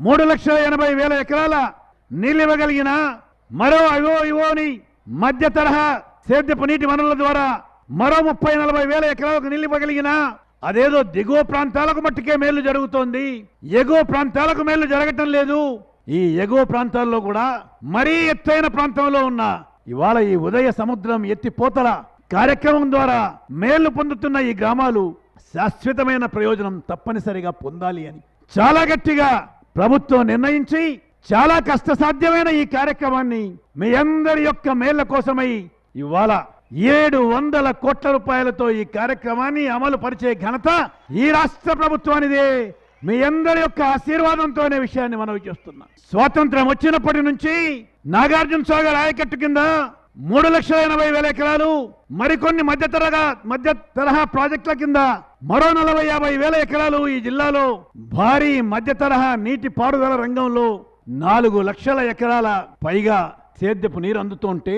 3,80,000 ఎకరాల నీళ్ళు ఇవ్వగలిగిన మరో ఇవోని మధ్య తరహా సేద్యపు నీటి వనరుల ద్వారా మరో 30,40,000 ఎకరాలకు నీళ్ళు ఇవ్వగలిగిన అదేదో దిగువ ప్రాంతాలకు మట్టుకే మేలు జరుగుతోంది, ఎగువ ప్రాంతాలకు మేలు జరగటం లేదు. ఈ ఎగువ ప్రాంతాల్లో కూడా మరీ ఎత్తైన ప్రాంతంలో ఉన్న ఇవాళ ఈ ఉదయ సముద్రం ఎత్తిపోతల కార్యక్రమం ద్వారా మేలు పొందుతున్న ఈ గ్రామాలు శాశ్వతమైన ప్రయోజనం తప్పనిసరిగా పొందాలి అని చాలా గట్టిగా ప్రభుత్వం నిర్ణయించి చాలా కష్టసాధ్యమైన ఈ కార్యక్రమాన్ని మీ అందరి యొక్క మేళ్ల కోసమై ఇవాళ 700 కోట్ల రూపాయలతో ఈ కార్యక్రమాన్ని అమలు పరిచే ఘనత ఈ రాష్ట్ర ప్రభుత్వానిదే. మీ అందరి యొక్క ఆశీర్వాదంతో అనే విషయాన్ని మనవి చేస్తున్నాం. స్వాతంత్రం వచ్చినప్పటి నుంచి నాగార్జున సాగర్ ఆయకట్టు కింద 3,80,000 ఎకరాలు, మరికొన్ని మధ్య తరహా ప్రాజెక్టుల కింద మరో 40,000-50,000 ఎకరాలు ఈ జిల్లాలో భారీ మధ్య తరహా నీటి పారుదల రంగంలో 4 లక్షల ఎకరాల పైగా సేద్యపు నీరు అందుతుంటే